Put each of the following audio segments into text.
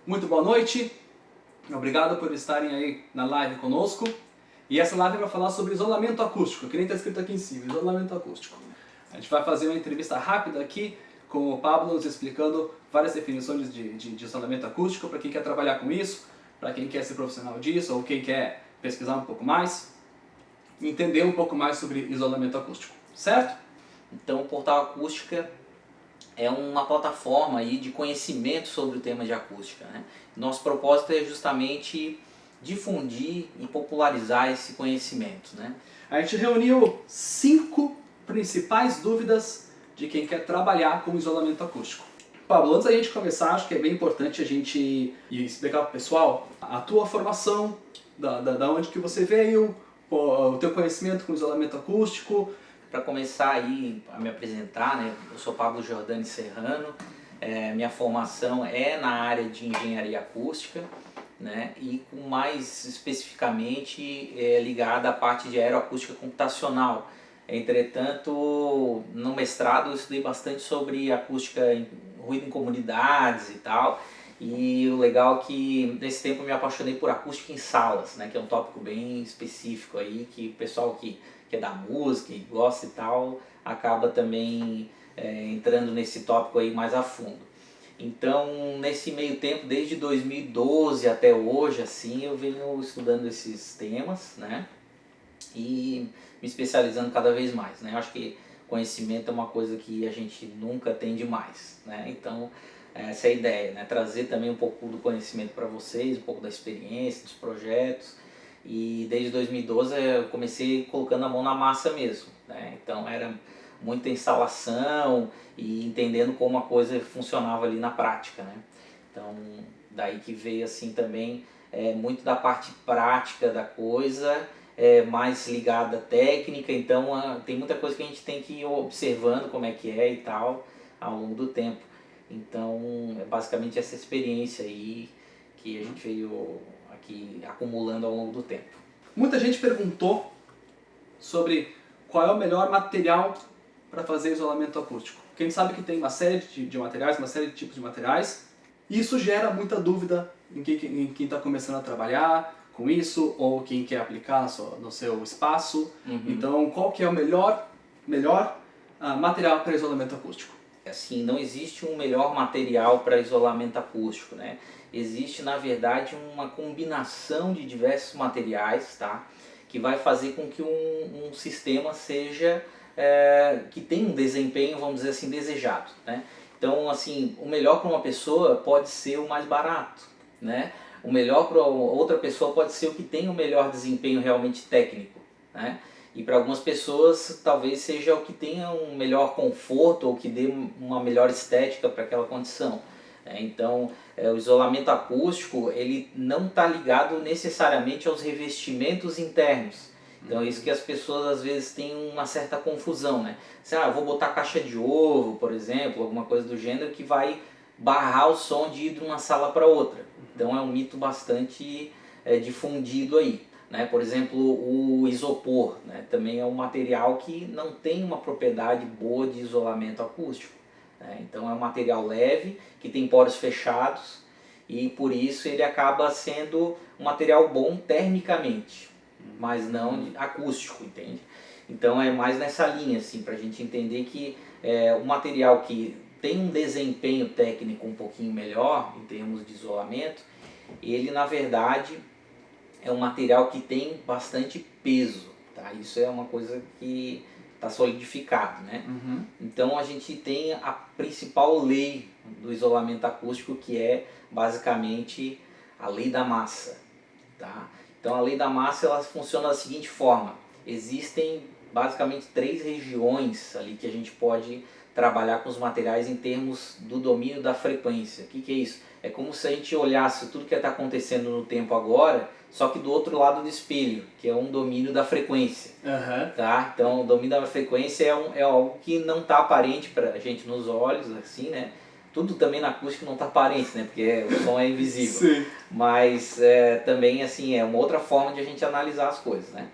Muito boa noite, obrigado por estarem aí na live conosco. E essa live vai falar sobre isolamento acústico, que nem está escrito aqui em cima, isolamento acústico. A gente vai fazer uma entrevista rápida aqui com o Pablo nos explicando várias definições de isolamento acústico, para quem quer trabalhar com isso, para quem quer ser profissional disso, ou quem quer pesquisar um pouco mais, entender um pouco mais sobre isolamento acústico, certo? Então, o Portal Acústica é uma plataforma aí de conhecimento sobre o tema de acústica, né? Nosso propósito é justamente difundir e popularizar esse conhecimento, né? A gente reuniu 5 principais dúvidas de quem quer trabalhar com isolamento acústico. Pablo, antes da gente começar, acho que é bem importante a gente explicar para o pessoal a tua formação, da onde que você veio, o teu conhecimento com isolamento acústico. Para começar aí a me apresentar, né? Eu sou Pablo Giordani Serrano, minha formação é na área de engenharia acústica, né? E com mais especificamente ligada à parte de aeroacústica computacional. Entretanto, no mestrado eu estudei bastante sobre acústica, ruído em comunidades e tal. E o legal é que nesse tempo eu me apaixonei por acústica em salas, né? Que é um tópico bem específico aí, que o pessoal que é da música e gosta e tal, acaba também entrando nesse tópico aí mais a fundo. Então, nesse meio tempo, desde 2012 até hoje, assim, eu venho estudando esses temas, né? E me especializando cada vez mais, né? Eu acho que conhecimento é uma coisa que a gente nunca tem demais, né? Então, essa é a ideia, né? Trazer também um pouco do conhecimento para vocês, um pouco da experiência, dos projetos. E desde 2012 eu comecei colocando a mão na massa mesmo, né? Então era muita instalação e entendendo como a coisa funcionava ali na prática, né? Então daí que veio assim também muito da parte prática da coisa, mais ligada à técnica. Então tem muita coisa que a gente tem que ir observando como é que é e tal ao longo do tempo. Então é basicamente essa experiência aí que a gente veio aqui acumulando ao longo do tempo. Muita gente perguntou sobre qual é o melhor material para fazer isolamento acústico. Porque a gente sabe que tem uma série de materiais, uma série de tipos de materiais, e isso gera muita dúvida em quem está começando a trabalhar com isso, ou quem quer aplicar no seu espaço. Então, qual que é o melhor material para isolamento acústico? Assim, não existe um melhor material para isolamento acústico, né? Existe, na verdade, uma combinação de diversos materiais, tá? Que vai fazer com que um sistema seja, que tenha um desempenho, vamos dizer assim, desejado, né? Então, assim, o melhor para uma pessoa pode ser o mais barato, né? O melhor para outra pessoa pode ser o que tem o melhor desempenho realmente técnico, né? E para algumas pessoas talvez seja o que tenha um melhor conforto ou que dê uma melhor estética para aquela condição. Então o isolamento acústico ele não está ligado necessariamente aos revestimentos internos. Então é isso que as pessoas às vezes têm uma certa confusão, né? Eu vou botar caixa de ovo, por exemplo, alguma coisa do gênero que vai barrar o som de ir de uma sala para outra. Então é um mito bastante difundido aí. Né? Por exemplo, o isopor, né? Também é um material que não tem uma propriedade boa de isolamento acústico. Né? Então é um material leve, que tem poros fechados e por isso ele acaba sendo um material bom termicamente, mas não acústico, entende? Então é mais nessa linha, assim, para a gente entender que um material que tem um desempenho técnico um pouquinho melhor em termos de isolamento, ele na verdade é um material que tem bastante peso, tá? Isso é uma coisa que está solidificado, né? Então a gente tem a principal lei do isolamento acústico, que é basicamente a lei da massa, tá? Então a lei da massa ela funciona da seguinte forma: existem basicamente 3 regiões ali que a gente pode trabalhar com os materiais em termos do domínio da frequência. O que é isso? É como se a gente olhasse tudo que está acontecendo no tempo agora, só que do outro lado do espelho, que é um domínio da frequência. Tá? Então o domínio da frequência é algo que não está aparente para a gente nos olhos, assim, né? Tudo também na acústica não está aparente, né? Porque o som é invisível. Sim. Mas também assim, é uma outra forma de a gente analisar as coisas, né?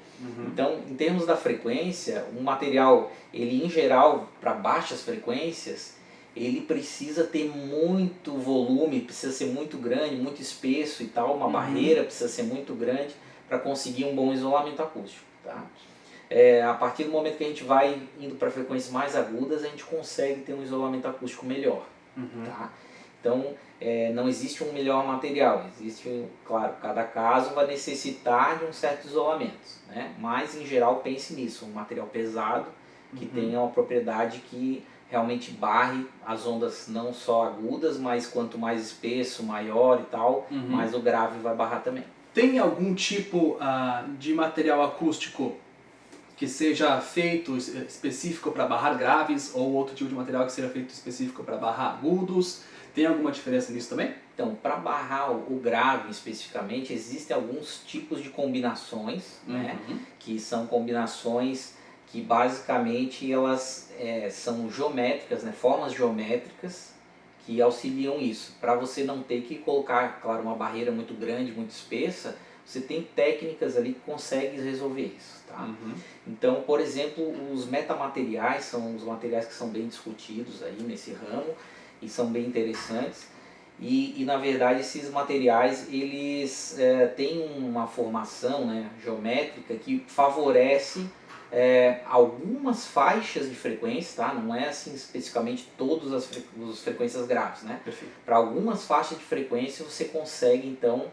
Então, em termos da frequência, um material, ele em geral, para baixas frequências, ele precisa ter muito volume, precisa ser muito grande, muito espesso e tal, uma barreira precisa ser muito grande para conseguir um bom isolamento acústico, tá? A partir do momento que a gente vai indo para frequências mais agudas, a gente consegue ter um isolamento acústico melhor, tá? Então, não existe um melhor material, existe, claro, cada caso vai necessitar de um certo isolamento, né? Mas, em geral, pense nisso, um material pesado que tenha uma propriedade que realmente barre as ondas não só agudas, mas quanto mais espesso, maior e tal, mais o grave vai barrar também. Tem algum tipo de material acústico que seja feito específico para barrar graves ou outro tipo de material que seja feito específico para barrar agudos? Tem alguma diferença nisso também? Então, para barrar o grave especificamente, existem alguns tipos de combinações, né, que são combinações que basicamente elas são geométricas, né, formas geométricas que auxiliam isso. Para você não ter que colocar, claro, uma barreira muito grande, muito espessa, você tem técnicas ali que conseguem resolver isso, tá? Então, por exemplo, os metamateriais são os materiais que são bem discutidos aí nesse ramo e são bem interessantes. E na verdade esses materiais eles têm uma formação, né, geométrica que favorece algumas faixas de frequência, tá? Não é assim especificamente todas as frequências graves, né? Para algumas faixas de frequência você consegue então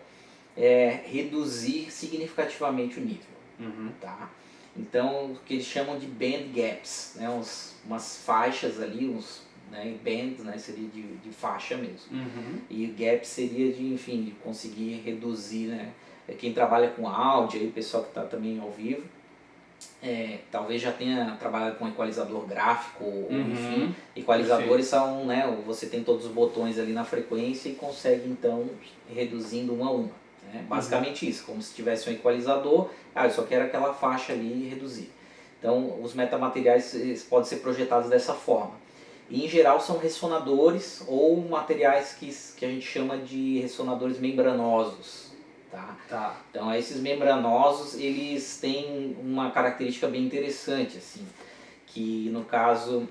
reduzir significativamente o nível, tá? Então o que eles chamam de band gaps, né? Umas faixas ali, né, bands, né, seria de faixa mesmo. E o gap seria de, enfim, de conseguir reduzir, né? Quem trabalha com áudio, aí, o pessoal que está também ao vivo, talvez já tenha trabalhado com equalizador gráfico, ou, enfim, equalizadores são, né, você tem todos os botões ali na frequência e consegue então reduzindo uma a uma. Né? Basicamente isso, como se tivesse um equalizador, eu só quero aquela faixa ali e reduzir. Então os metamateriais podem ser projetados dessa forma. E, em geral são ressonadores ou materiais que a gente chama de ressonadores membranosos. Tá? Então esses membranosos eles têm uma característica bem interessante, assim, que no caso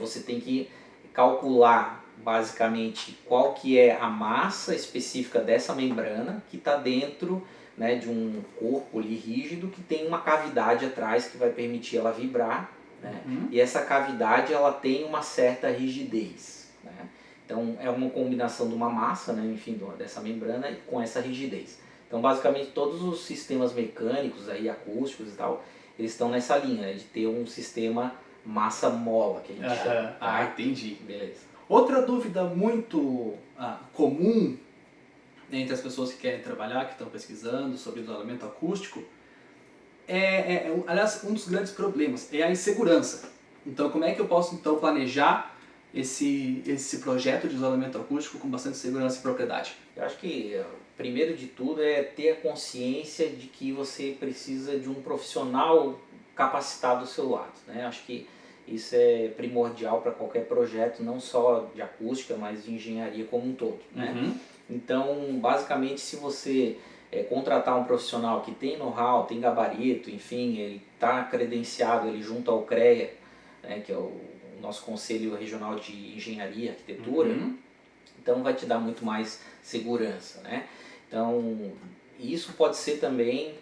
você tem que calcular basicamente qual que é a massa específica dessa membrana que está dentro, né, de um corpo ali rígido que tem uma cavidade atrás que vai permitir ela vibrar. Né? E essa cavidade ela tem uma certa rigidez, né? Então é uma combinação de uma massa, né, enfim, dessa membrana com essa rigidez. Então basicamente todos os sistemas mecânicos aí, acústicos e tal, eles estão nessa linha, né, de ter um sistema massa-mola que a gente chama. Tá? Entendi. Beleza. Outra dúvida muito comum entre as pessoas que querem trabalhar, que estão pesquisando sobre isolamento acústico, aliás, um dos grandes problemas é a insegurança. Então, como é que eu posso então planejar esse projeto de isolamento acústico com bastante segurança e propriedade? Eu acho que primeiro de tudo é ter a consciência de que você precisa de um profissional capacitado do seu lado, né? Acho que isso é primordial para qualquer projeto, não só de acústica, mas de engenharia como um todo, né? Então, basicamente, se você contratar um profissional que tem know-how, tem gabarito, enfim, ele está credenciado ele junto ao CREA, né, que é o nosso Conselho Regional de Engenharia e Arquitetura, então vai te dar muito mais segurança, né? Então, isso pode ser também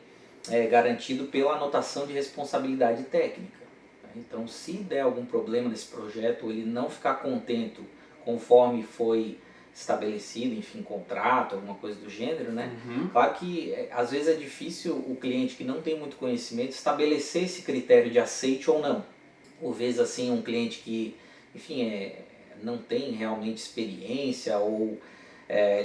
garantido pela anotação de responsabilidade técnica. Né? Então, se der algum problema nesse projeto, ele não ficar contente conforme foi estabelecido, enfim, contrato, alguma coisa do gênero, né? Claro que às vezes é difícil o cliente que não tem muito conhecimento estabelecer esse critério de aceite ou não. Ou vezes assim um cliente que, enfim, não tem realmente experiência ou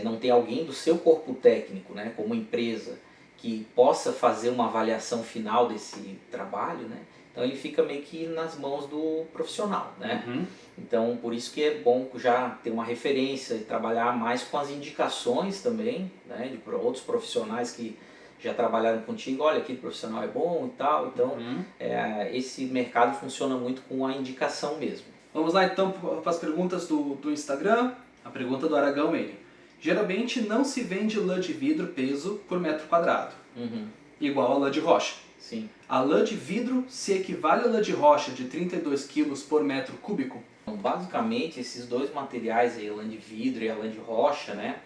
não tem alguém do seu corpo técnico, né, como empresa, que possa fazer uma avaliação final desse trabalho, né? Então ele fica meio que nas mãos do profissional, né? Então por isso que é bom já ter uma referência e trabalhar mais com as indicações também, né, de outros profissionais que já trabalharam contigo, olha, aquele profissional é bom e tal, então esse mercado funciona muito com a indicação mesmo. Vamos lá então para as perguntas do Instagram. A pergunta do Aragão ele: geralmente não se vende lã de vidro peso por metro quadrado, igual a lã de rocha. Sim. A lã de vidro se equivale à lã de rocha de 32 quilos por metro cúbico? Então, basicamente, esses dois materiais, aí, a lã de vidro e a lã de rocha, né,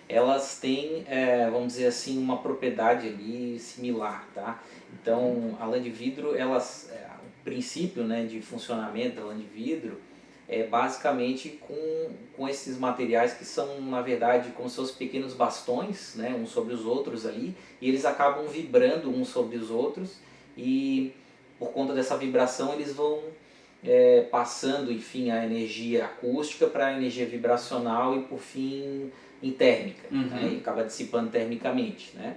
elas têm, vamos dizer assim, uma propriedade ali similar, tá? Então, a lã de vidro, o princípio, né, de funcionamento da lã de vidro é basicamente com esses materiais que são, na verdade, como se fossem pequenos bastões, né, uns sobre os outros ali, e eles acabam vibrando uns sobre os outros, e por conta dessa vibração eles vão passando, enfim, a energia acústica para a energia vibracional e, por fim, em térmica, né, e acaba dissipando termicamente, né?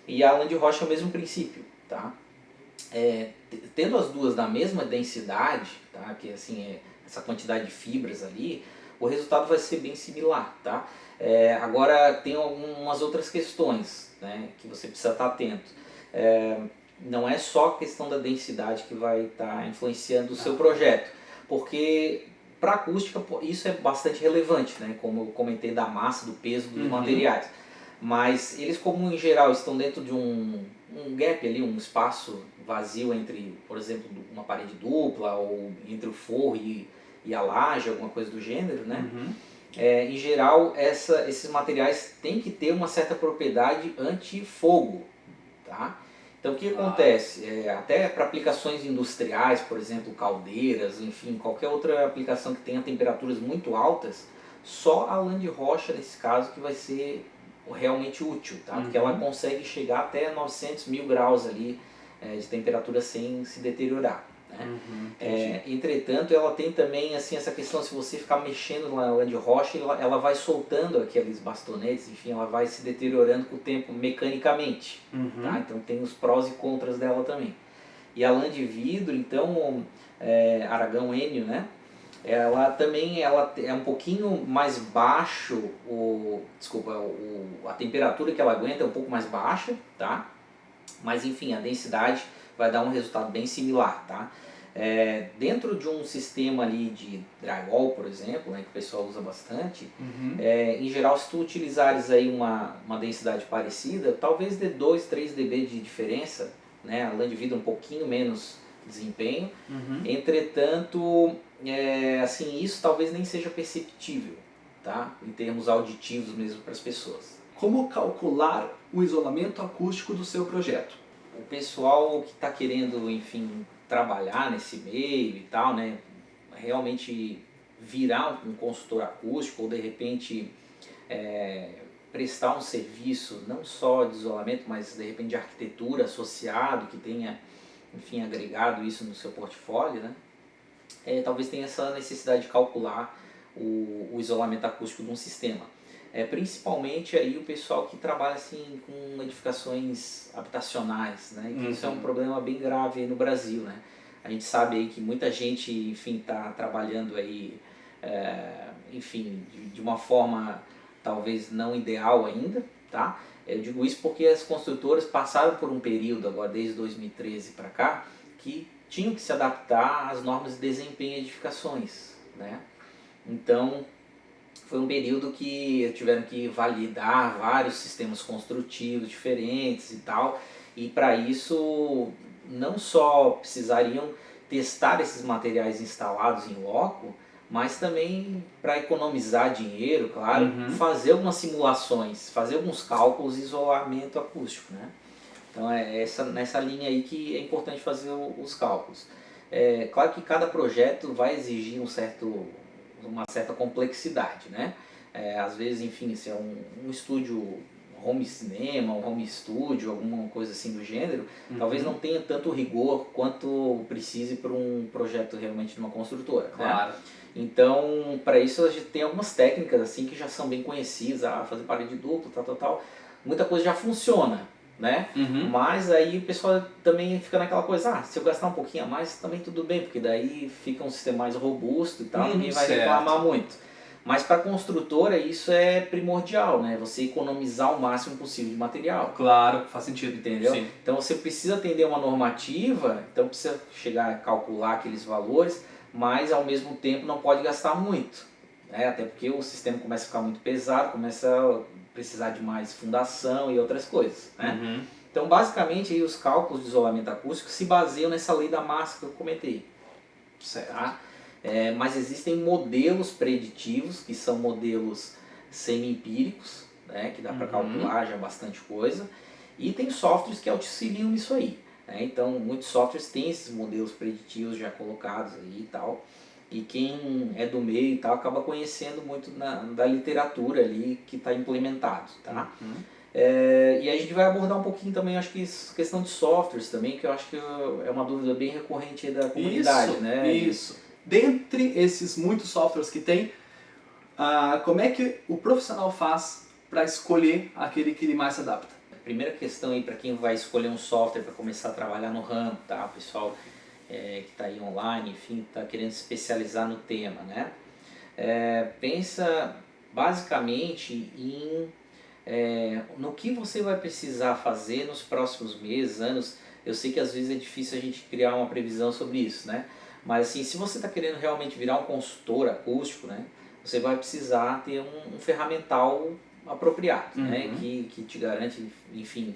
E a lã de rocha é o mesmo princípio, tá? Tendo as duas da mesma densidade, tá? Que assim essa quantidade de fibras ali, o resultado vai ser bem similar, tá? Agora tem algumas outras questões, né, que você precisa estar atento. Não é só a questão da densidade que vai estar influenciando o seu projeto, porque para acústica isso é bastante relevante, né? Como eu comentei da massa, do peso dos materiais. Mas eles, como em geral estão dentro de um gap ali, um espaço vazio entre, por exemplo, uma parede dupla ou entre o forro e a laje, alguma coisa do gênero, né? Em geral, esses materiais têm que ter uma certa propriedade anti-fogo, tá? Então o que acontece? Até para aplicações industriais, por exemplo, caldeiras, enfim, qualquer outra aplicação que tenha temperaturas muito altas, só a lã de rocha, nesse caso, que vai ser realmente útil, tá? Porque ela consegue chegar até 900 mil graus ali de temperatura sem se deteriorar, né? Entretanto, ela tem também assim, essa questão, se você ficar mexendo na lã de rocha, ela vai soltando aqueles bastonetes, enfim, ela vai se deteriorando com o tempo mecanicamente, tá? Então tem os prós e contras dela também. E a lã de vidro, então, aragão Enio, né? Ela também é um pouquinho mais baixo, a temperatura que ela aguenta é um pouco mais baixa, tá? Mas enfim, a densidade vai dar um resultado bem similar, tá? Dentro de um sistema ali de drywall, por exemplo, né, que o pessoal usa bastante, em geral, se tu utilizares aí uma densidade parecida, talvez dê 2, 3 dB de diferença, né? A lã de vidro um pouquinho menos desempenho. Entretanto, assim, isso talvez nem seja perceptível, tá? Em termos auditivos mesmo para as pessoas. Como calcular o isolamento acústico do seu projeto? O pessoal que está querendo, enfim, trabalhar nesse meio e tal, né, realmente virar um consultor acústico ou de repente prestar um serviço não só de isolamento, mas de repente de arquitetura associado, que tenha, enfim, agregado isso no seu portfólio, né, talvez tenha essa necessidade de calcular o isolamento acústico de um sistema. Principalmente aí o pessoal que trabalha assim com edificações habitacionais, né? Que isso é um problema bem grave aí no Brasil, né? A gente sabe aí que muita gente, enfim, está trabalhando aí, enfim, de uma forma talvez não ideal ainda, tá? Eu digo isso porque as construtoras passaram por um período agora, desde 2013 para cá, que tinham que se adaptar às normas de desempenho em edificações, né? Então, foi um período que tiveram que validar vários sistemas construtivos diferentes e tal, e para isso não só precisariam testar esses materiais instalados em loco, mas também para economizar dinheiro, claro, fazer algumas simulações, fazer alguns cálculos de isolamento acústico, né? Então é nessa linha aí que é importante fazer os cálculos. Claro que cada projeto vai exigir uma certa complexidade, né? Às vezes, enfim, se é um estúdio home cinema, um home studio, alguma coisa assim do gênero, talvez não tenha tanto rigor quanto precise para um projeto realmente de uma construtora, claro, né? Então, para isso a gente tem algumas técnicas assim que já são bem conhecidas, fazer parede dupla, tal. Muita coisa já funciona, né? Mas aí o pessoal também fica naquela coisa, se eu gastar um pouquinho a mais, também tudo bem, porque daí fica um sistema mais robusto e tal, ninguém vai reclamar muito. Mas para a construtora isso é primordial, né? Você economizar o máximo possível de material. Claro, faz sentido. Entendeu? Sim. Então você precisa atender uma normativa, então precisa chegar a calcular aqueles valores, mas ao mesmo tempo não pode gastar muito, né? Até porque o sistema começa a ficar muito pesado, começa a precisar de mais fundação e outras coisas, né? Então, basicamente, aí, os cálculos de isolamento acústico se baseiam nessa lei da massa que eu comentei. Certo. Tá? Mas existem modelos preditivos, que são modelos semi-empíricos, né, que dá para calcular já bastante coisa, e tem softwares que auxiliam nisso aí. Né? Então, muitos softwares têm esses modelos preditivos já colocados aí e tal, e quem é do meio e tal acaba conhecendo muito da literatura ali que está implementado. Tá? E aí a gente vai abordar um pouquinho também, acho que questão de softwares também, que eu acho que é uma dúvida bem recorrente aí da comunidade, Isso, né? Isso. Dentre esses muitos softwares que tem, como é que o profissional faz para escolher aquele que ele mais se adapta? Primeira questão aí para quem vai escolher um software para começar a trabalhar no ramo, tá? O pessoal que está aí online, enfim, está querendo se especializar no tema, né? Pensa basicamente no que você vai precisar fazer nos próximos meses, anos. Eu sei que às vezes é difícil a gente criar uma previsão sobre isso, né? Mas assim, se você está querendo realmente virar um consultor acústico, né? Você vai precisar ter um ferramental apropriado, né? Que te garante, enfim,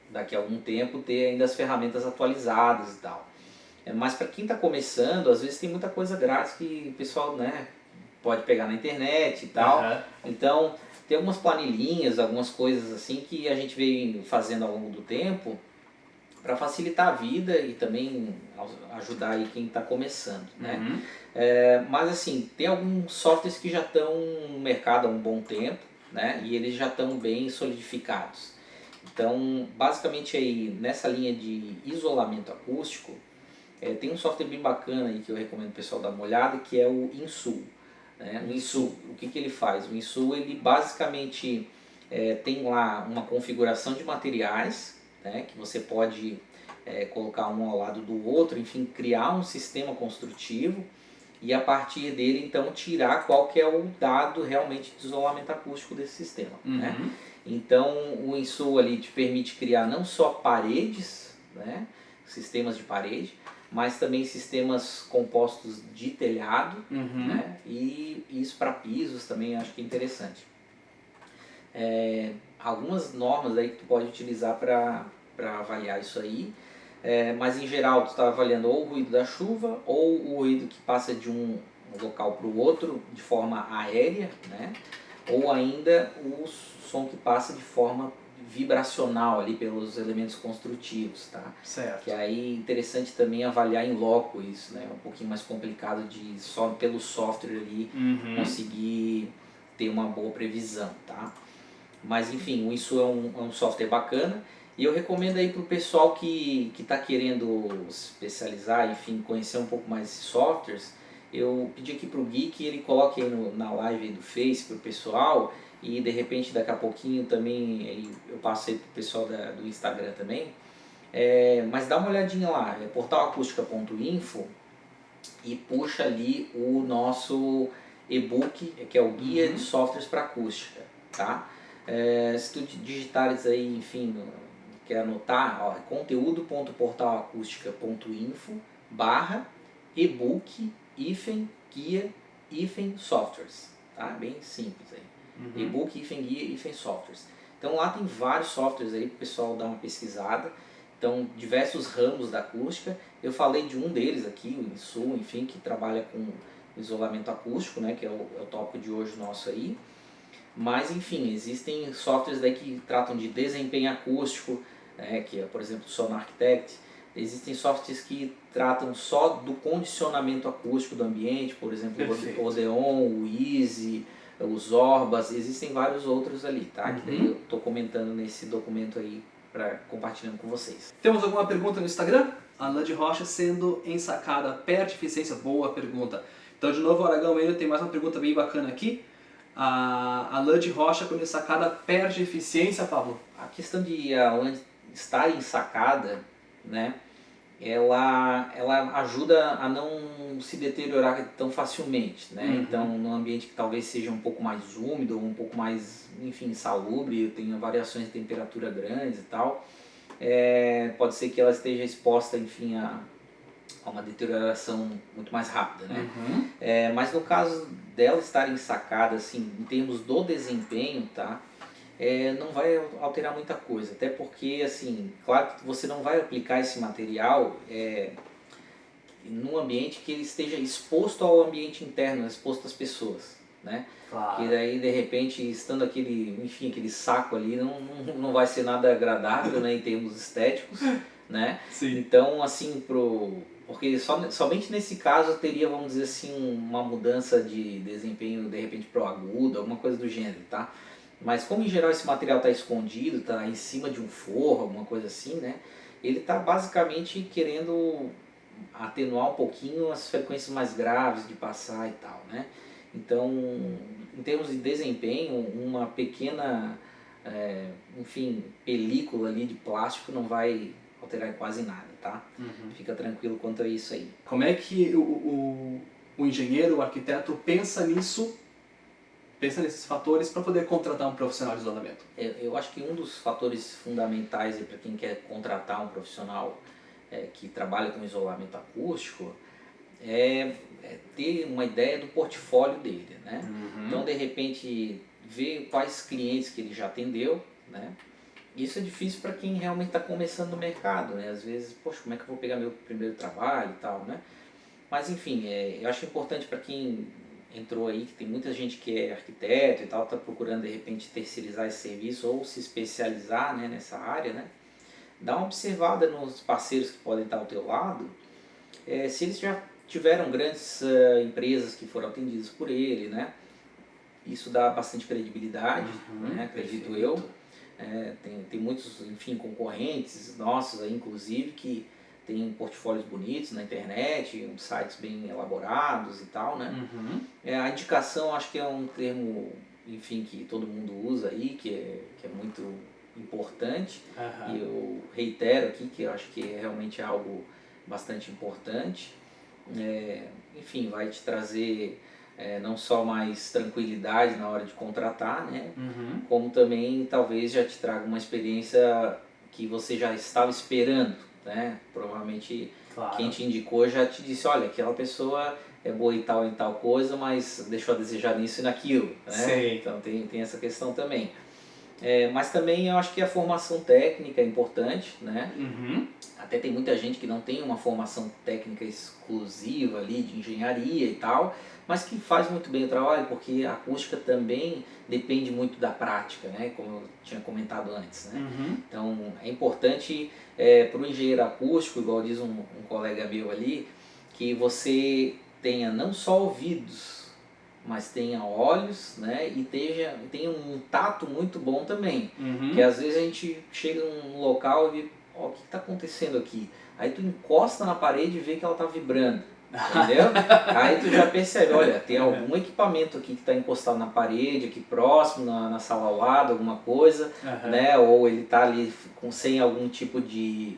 daqui a algum tempo ter ainda as ferramentas atualizadas e tal. Mas para quem está começando, às vezes tem muita coisa grátis que o pessoal, né, pode pegar na internet e tal. Então, tem algumas planilhinhas, algumas coisas assim que a gente vem fazendo ao longo do tempo para facilitar a vida e também ajudar aí quem está começando, né? Mas assim, tem alguns softwares que já estão no mercado há um bom tempo, né? E eles já estão bem solidificados. Então, basicamente aí nessa linha de isolamento acústico, tem um software bem bacana aí que eu recomendo o pessoal dar uma olhada, que é o Insul. Né? O Insul, o que ele faz? O Insul, ele basicamente tem lá uma configuração de materiais, né? Que você pode colocar um ao lado do outro, enfim, criar um sistema construtivo e a partir dele então tirar qual que é o dado realmente de isolamento acústico desse sistema. Né? Então o Insul ali te permite criar não só paredes, né? Sistemas de parede, mas também sistemas compostos de telhado, né? E isso para pisos também acho que é interessante. Algumas normas aí que tu pode utilizar para avaliar isso aí, mas em geral tu está avaliando ou o ruído da chuva ou o ruído que passa de um local para o outro de forma aérea, né? Ou ainda o som que passa de forma vibracional ali pelos elementos construtivos, tá? Certo. Que aí é interessante também avaliar em loco isso, né? É um pouquinho mais complicado de só pelo software ali conseguir ter uma boa previsão, tá? Mas enfim, isso é um software bacana e eu recomendo aí para o pessoal que está querendo se especializar, enfim, conhecer um pouco mais esses softwares. Eu pedi aqui para o Gui que ele coloque aí na live aí do Face para o pessoal e de repente daqui a pouquinho também eu passo aí para o pessoal do Instagram também. Mas dá uma olhadinha lá, portalacústica.info e puxa ali o nosso e-book, que é o Guia de Softwares para Acústica, tá? Se tu digitares aí, enfim, quer anotar, ó, conteúdo.portalacústica.info/ebook-guia-softwares, tá? Bem simples aí. E-book-guia-softwares. Então lá tem vários softwares aí para o pessoal dar uma pesquisada. Então, diversos ramos da acústica. Eu falei de um deles aqui, o Insul, enfim, que trabalha com isolamento acústico, né, que é o tópico de hoje nosso aí. Mas, enfim, existem softwares daí que tratam de desempenho acústico, né, que é, por exemplo, o Sonar Architect. Existem softwares que tratam só do condicionamento acústico do ambiente, por exemplo, o Odeon, o Easy, os Orbas. Existem vários outros ali, tá? Que daí eu estou comentando nesse documento aí, compartilhando com vocês. Temos alguma pergunta no Instagram? Alain de Rocha sendo ensacada perde eficiência? Boa pergunta. Então, de novo, o Aragão ainda tem mais uma pergunta bem bacana aqui. A Alain de Rocha, quando ensacada, perde eficiência, Pablo? A questão de a lã estar ensacada, né, ela ajuda a não se deteriorar tão facilmente, né? Então, num ambiente que talvez seja um pouco mais úmido, ou um pouco mais, enfim, insalubre, tenha variações de temperatura grandes e tal, pode ser que ela esteja exposta, enfim, a uma deterioração muito mais rápida, né? Mas no caso dela estar ensacada, assim, em termos do desempenho, tá? não vai alterar muita coisa, até porque, assim, claro que você não vai aplicar esse material num ambiente que ele esteja exposto ao ambiente interno, exposto às pessoas, né? Claro. Que daí, de repente, estando aquele saco ali, não vai ser nada agradável, né, em termos estéticos, né? Sim. Então, assim, porque somente nesse caso teria, vamos dizer assim, uma mudança de desempenho, de repente, pro agudo, alguma coisa do gênero, tá? Mas como em geral esse material está escondido, está em cima de um forro, alguma coisa assim, né? Ele está basicamente querendo atenuar um pouquinho as frequências mais graves de passar e tal, né? Então, em termos de desempenho, uma pequena, enfim, película ali de plástico não vai alterar em quase nada, tá? Uhum. Fica tranquilo quanto a isso aí. Como é que o engenheiro, o arquiteto pensa nisso, pensa nesses fatores para poder contratar um profissional de isolamento? Eu acho que um dos fatores fundamentais para quem quer contratar um profissional que trabalha com isolamento acústico é ter uma ideia do portfólio dele, né? Uhum. Então, de repente, ver quais clientes que ele já atendeu, né? Isso é difícil para quem realmente está começando no mercado, né? Às vezes, poxa, como é que eu vou pegar meu primeiro trabalho e tal, né? Mas, enfim, eu acho importante para quem entrou aí, que tem muita gente que é arquiteto e tal, está procurando, de repente, terceirizar esse serviço ou se especializar, né, nessa área, né? Dá uma observada nos parceiros que podem estar ao teu lado, se eles já tiveram grandes empresas que foram atendidas por ele, né? Isso dá bastante credibilidade, né? Acredito eu. Tem muitos, enfim, concorrentes nossos aí, inclusive, que tem portfólios bonitos na internet, sites bem elaborados e tal, né? Uhum. A indicação acho que é um termo, enfim, que todo mundo usa aí, que é muito importante. Uhum. E eu reitero aqui que eu acho que realmente é algo bastante importante. Enfim, vai te trazer não só mais tranquilidade na hora de contratar, né? Uhum. Como também talvez já te traga uma experiência que você já estava esperando, né? Provavelmente Claro. quem te indicou já te disse, olha, aquela pessoa é boa em tal coisa, mas deixou a desejar nisso e naquilo, né? Sim. Então tem essa questão também. Mas também eu acho que a formação técnica é importante, né? Uhum. Até tem muita gente que não tem uma formação técnica exclusiva ali de engenharia e tal, mas que faz muito bem o trabalho, porque a acústica também depende muito da prática, né? Como eu tinha comentado antes, né? Uhum. Então é importante para o engenheiro acústico, igual diz um colega meu ali, que você tenha não só ouvidos, mas tenha olhos, né? E tenha um tato muito bom também. Uhum. Que às vezes a gente chega num local e vê, ó, o que está acontecendo aqui? Aí tu encosta na parede e vê que ela está vibrando, entendeu? Aí tu já percebe, olha, tem algum equipamento aqui que está encostado na parede, aqui próximo, na sala ao lado, alguma coisa, né? Ou ele está ali sem algum tipo de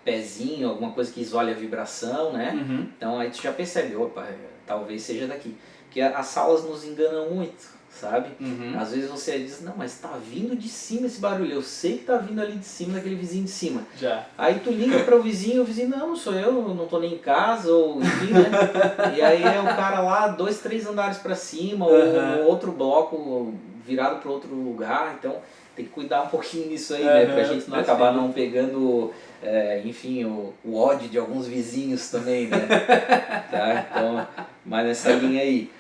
pezinho, alguma coisa que isole a vibração, né? Uhum. Então aí tu já percebe, opa, talvez seja daqui. Porque as salas nos enganam muito, sabe? Uhum. Às vezes você diz, não, mas tá vindo de cima esse barulho, eu sei que tá vindo ali de cima, daquele vizinho de cima. Já. Aí tu liga para o vizinho não sou eu, não tô nem em casa, ou enfim, né? E aí é o cara lá 2, 3 andares para cima, ou no outro bloco virado para outro lugar, então tem que cuidar um pouquinho nisso aí, né? Pra gente não acabar não pegando, enfim, o ódio de alguns vizinhos também, né? Tá? Então, mas nessa linha aí.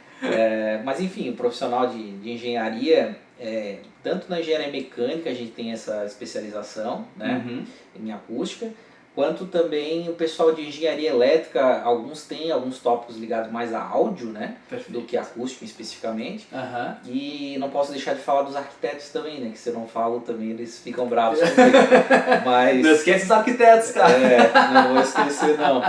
Mas enfim, o profissional de engenharia, tanto na engenharia mecânica a gente tem essa especialização, né, em acústica, quanto também o pessoal de engenharia elétrica, alguns têm alguns tópicos ligados mais a áudio, né, do que acústico especificamente. E não posso deixar de falar dos arquitetos também, né, que se eu não falo também eles ficam bravos comigo. Mas, não esquece os arquitetos, cara. Não vou esquecer não.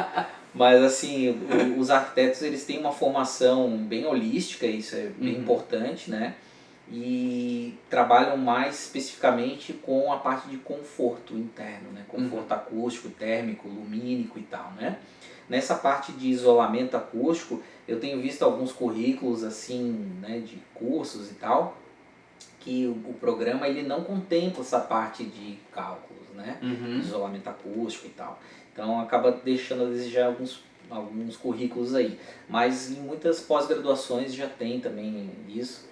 Mas assim, os arquitetos eles têm uma formação bem holística, isso é bem importante, né? E trabalham mais especificamente com a parte de conforto interno, né? Conforto acústico, térmico, lumínico e tal, né? Nessa parte de isolamento acústico, eu tenho visto alguns currículos assim, né, de cursos e tal, que o programa ele não contempla essa parte de cálculos, né? Isolamento acústico e tal. Então acaba deixando a desejar alguns currículos aí. Mas em muitas pós-graduações já tem também isso.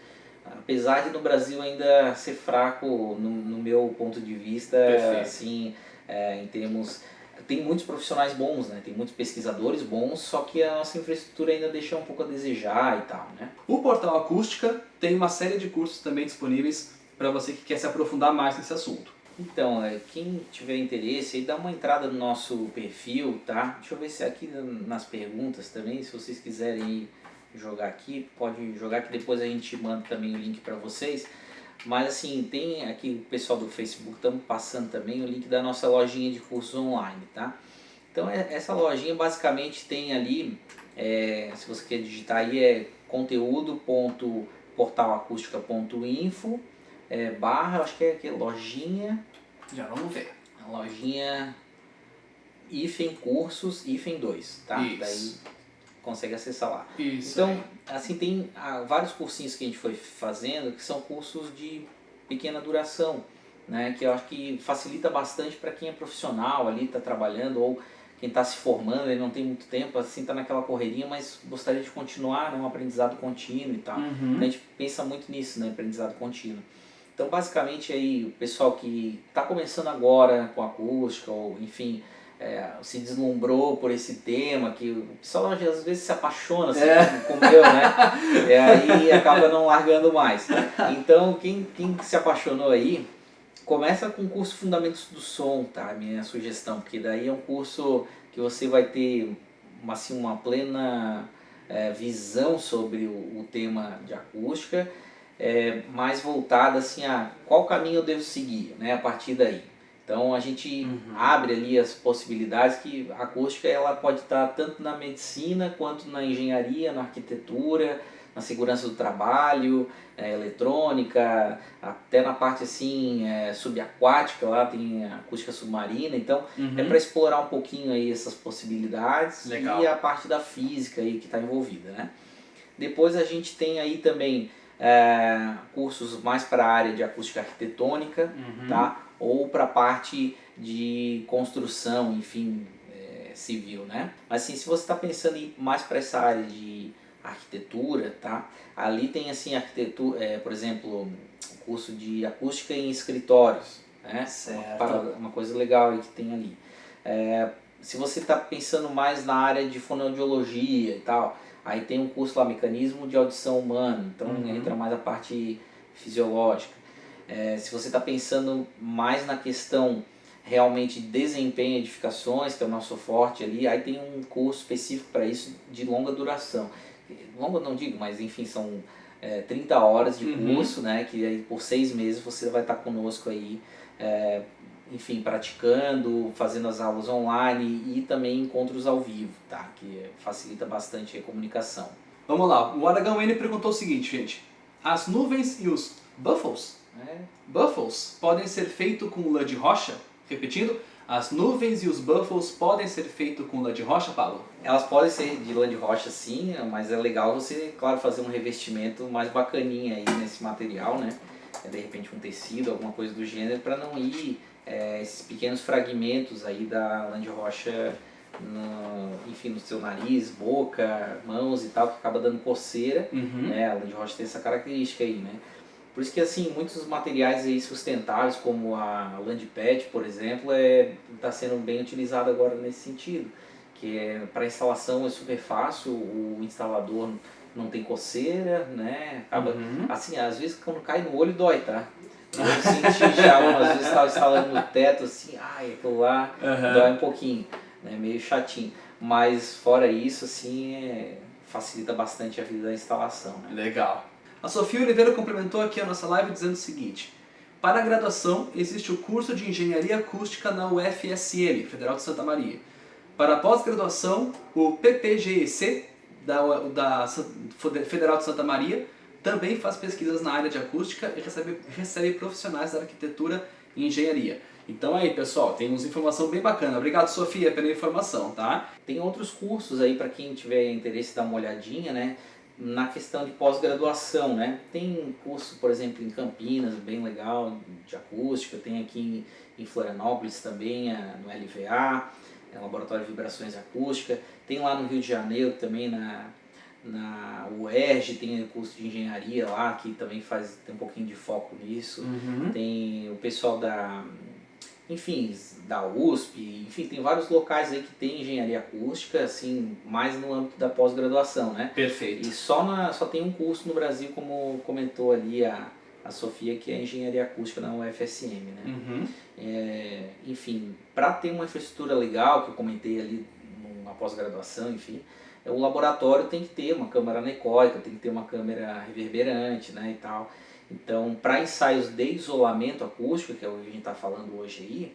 apesar de no Brasil ainda ser fraco no meu ponto de vista, Perfeito. assim, em termos... Tem muitos profissionais bons, né? Tem muitos pesquisadores bons, só que a nossa infraestrutura ainda deixa um pouco a desejar e tal, né? O Portal Acústica tem uma série de cursos também disponíveis para você que quer se aprofundar mais nesse assunto. Então, quem tiver interesse, aí dá uma entrada no nosso perfil, tá? Deixa eu ver se aqui nas perguntas também, se vocês quiserem jogar aqui, pode jogar que depois a gente manda também o link para vocês. Mas assim, tem aqui o pessoal do Facebook, estamos passando também o link da nossa lojinha de cursos online, tá? Então essa lojinha basicamente tem ali, se você quer digitar aí, é conteúdo.portalacustica.info barra, acho que é aqui, lojinha, Já vamos ver. a lojinha hífen cursos, hífen 2, tá? Isso. Daí consegue acessar lá. Isso. Então, assim, tem vários cursinhos que a gente foi fazendo que são cursos de pequena duração, né? Que eu acho que facilita bastante para quem é profissional ali, está trabalhando, ou quem está se formando, ele não tem muito tempo, assim, está naquela correria, mas gostaria de continuar, né? Um aprendizado contínuo e tal. Uhum. Então a gente pensa muito nisso, né? Aprendizado contínuo. Então, basicamente, aí, o pessoal que está começando agora com acústica, ou enfim, se deslumbrou por esse tema, que o pessoal às vezes se apaixona, assim, como eu, né? E aí acaba não largando mais. Então, quem se apaixonou aí, começa com o curso Fundamentos do Som, tá? Minha sugestão, porque daí é um curso que você vai ter assim, uma plena visão sobre o tema de acústica, mais voltada assim a qual caminho eu devo seguir, né, a partir daí. Então a gente abre ali as possibilidades que a acústica ela pode estar tanto na medicina quanto na engenharia, na arquitetura, na segurança do trabalho, eletrônica, até na parte assim subaquática, lá tem a acústica submarina, então é para explorar um pouquinho aí essas possibilidades. Legal. E a parte da física aí que está envolvida, né? Depois a gente tem aí também cursos mais para a área de acústica arquitetônica, tá? Ou para a parte de construção, enfim, civil, né? Mas assim, se você está pensando em mais para essa área de arquitetura, tá? Ali tem assim arquitetura, por exemplo, curso de acústica em escritórios, né? Certo. Uma coisa legal aí que tem ali. Se você está pensando mais na área de fonoaudiologia e tal, aí tem um curso lá, mecanismo de audição humana, então entra mais a parte fisiológica. Se você está pensando mais na questão realmente de desempenho e edificações, que é o nosso forte ali, aí tem um curso específico para isso de longa duração. Longa não digo, mas enfim, são 30 horas de curso, né, que aí por 6 meses você vai estar conosco aí, enfim, praticando, fazendo as aulas online e também encontros ao vivo, tá? Que facilita bastante a comunicação. Vamos lá, o Aragão N perguntou o seguinte, gente. As nuvens e os buffles podem ser feitos com lã de rocha? Repetindo, as nuvens e os buffles podem ser feitos com lã de rocha, Paulo? Elas podem ser de lã de rocha sim, mas é legal você, claro, fazer um revestimento mais bacaninha aí nesse material, né? De repente um tecido, alguma coisa do gênero, para não ir esses pequenos fragmentos aí da lã de rocha enfim, no seu nariz, boca, mãos e tal, que acaba dando coceira, né? A lã de rocha tem essa característica aí, né? Por isso que assim, muitos materiais aí sustentáveis, como a lã de PET, por exemplo, está sendo bem utilizado agora nesse sentido, que para instalação é super fácil, o instalador não tem coceira, né? Acaba, assim, às vezes quando cai no olho dói, tá? Eu senti já algumas vezes, estava instalando no teto, assim, aquilo lá dói um pouquinho, né? Meio chatinho. Mas fora isso, assim, facilita bastante a vida da instalação, né? Legal. A Sofia Oliveira complementou aqui a nossa live dizendo o seguinte: para a graduação existe o curso de Engenharia Acústica na UFSM, Federal de Santa Maria. Para a pós-graduação, o PPGEC da Federal de Santa Maria também faz pesquisas na área de acústica e recebe profissionais da arquitetura e engenharia. Então aí, pessoal, temos informação bem bacana. Obrigado, Sofia, pela informação, tá? Tem outros cursos aí para quem tiver interesse dar uma olhadinha, né? Na questão de pós-graduação, né? Tem curso, por exemplo, em Campinas, bem legal, de acústica. Tem aqui em Florianópolis também, no LVA, Laboratório de Vibrações e Acústica. Tem lá no Rio de Janeiro também, na UERJ tem curso de engenharia lá, que também tem um pouquinho de foco nisso. Tem o pessoal enfim, da USP, enfim, tem vários locais aí que tem engenharia acústica, assim, mais no âmbito da pós-graduação, né? Perfeito. E só tem um curso no Brasil, como comentou ali a Sofia, que é engenharia acústica na UFSM, né? Enfim, para ter uma infraestrutura legal, que eu comentei ali na pós-graduação, enfim, o laboratório tem que ter uma câmara anecoica, tem que ter uma câmera reverberante, né, e tal. Então, para ensaios de isolamento acústico, que é o que a gente está falando hoje aí,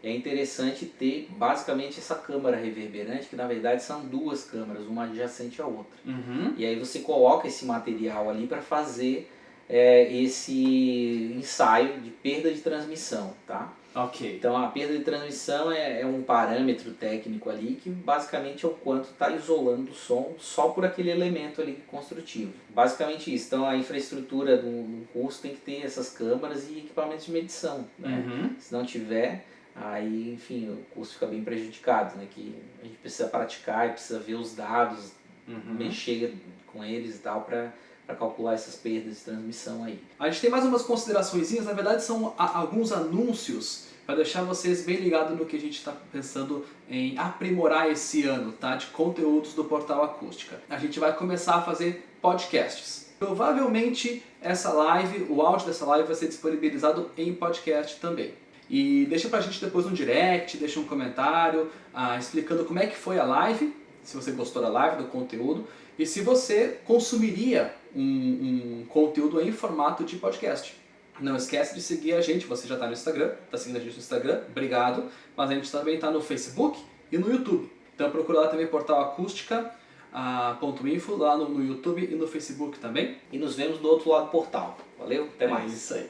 é interessante ter basicamente essa câmara reverberante, que na verdade são duas câmaras, uma adjacente à outra. E aí você coloca esse material ali para fazer esse ensaio de perda de transmissão, tá? Ok. Então a perda de transmissão é um parâmetro técnico ali que basicamente é o quanto está isolando o som só por aquele elemento ali construtivo. Basicamente isso. Então a infraestrutura do curso tem que ter essas câmaras e equipamentos de medição, né? Se não tiver, aí enfim o curso fica bem prejudicado, né? Que a gente precisa praticar e precisa ver os dados, mexer com eles e tal para calcular essas perdas de transmissão aí. A gente tem mais umas considerações, na verdade são alguns anúncios para deixar vocês bem ligados no que a gente está pensando em aprimorar esse ano, tá? De conteúdos do Portal Acústica. A gente vai começar a fazer podcasts. Provavelmente essa live, o áudio dessa live vai ser disponibilizado em podcast também. E deixa pra gente depois um direct, deixa um comentário explicando como é que foi a live, se você gostou da live, do conteúdo, e se você consumiria um conteúdo em formato de podcast. Não esquece de seguir a gente, você já está no Instagram, está seguindo a gente no Instagram, obrigado, mas a gente também está no Facebook e no YouTube. Então procura lá também Portal Acústica.info, lá no YouTube e no Facebook também. E nos vemos do outro lado do portal. Valeu, até mais. É isso aí.